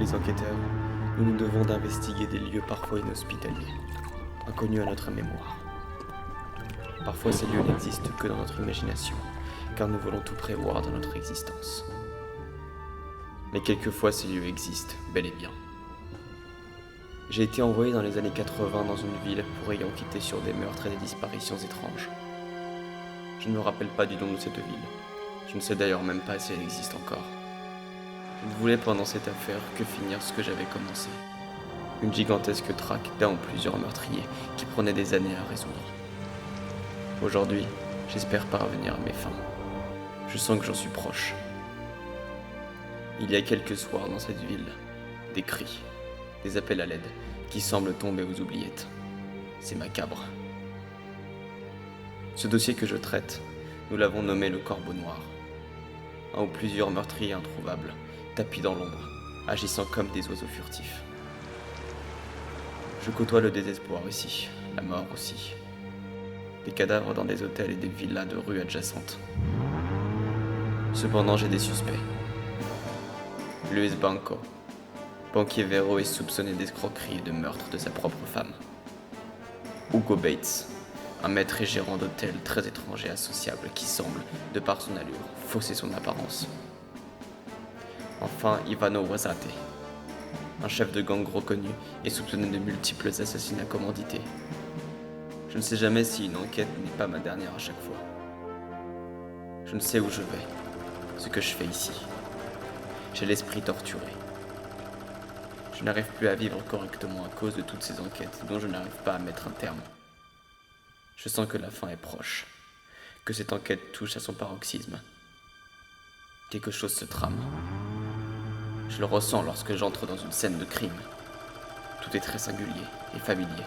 les enquêteurs, nous nous devons d'investiguer des lieux parfois inhospitaliers, inconnus à notre mémoire. Parfois ces lieux n'existent que dans notre imagination, car nous voulons tout prévoir dans notre existence. Mais quelquefois ces lieux existent, bel et bien. J'ai été envoyé dans les années 80 dans une ville pour y enquêter sur des meurtres et des disparitions étranges. Je ne me rappelle pas du nom de cette ville. Je ne sais d'ailleurs même pas si elle existe encore. Je ne voulais pendant cette affaire que finir ce que j'avais commencé. Une gigantesque traque d'un ou plusieurs meurtriers qui prenaient des années à résoudre. Aujourd'hui, j'espère parvenir à mes fins. Je sens que j'en suis proche. Il y a quelques soirs dans cette ville, des cris, des appels à l'aide qui semblent tomber aux oubliettes. C'est macabre. Ce dossier que je traite, nous l'avons nommé le Corbeau Noir. Un ou plusieurs meurtriers introuvables, tapis dans l'ombre, agissant comme des oiseaux furtifs. Je côtoie le désespoir ici, la mort aussi. Des cadavres dans des hôtels et des villas de rues adjacentes. Cependant, j'ai des suspects. Luis Banco, banquier véreux et soupçonné d'escroquerie et de meurtre de sa propre femme. Hugo Bates, un maître et gérant d'hôtel très étrange et associable qui semble, de par son allure, fausser son apparence. Enfin, Ivano Wazate, un chef de gang reconnu et soupçonné de multiples assassinats commandités. Je ne sais jamais si une enquête n'est pas ma dernière à chaque fois. Je ne sais où je vais, ce que je fais ici. J'ai l'esprit torturé. Je n'arrive plus à vivre correctement à cause de toutes ces enquêtes dont je n'arrive pas à mettre un terme. Je sens que la fin est proche, que cette enquête touche à son paroxysme. Quelque chose se trame. Je le ressens lorsque j'entre dans une scène de crime. Tout est très singulier et familier.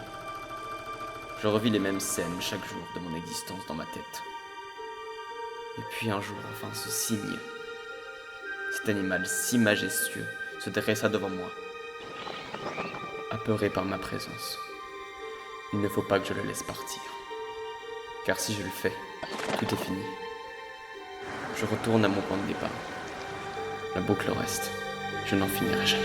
Je revis les mêmes scènes chaque jour de mon existence dans ma tête. Et puis un jour, enfin, ce cygne, cet animal si majestueux, se dressa devant moi, apeuré par ma présence. Il ne faut pas que je le laisse partir. Car si je le fais, tout est fini. Je retourne à mon point de départ. La boucle reste. Je n'en finirai jamais.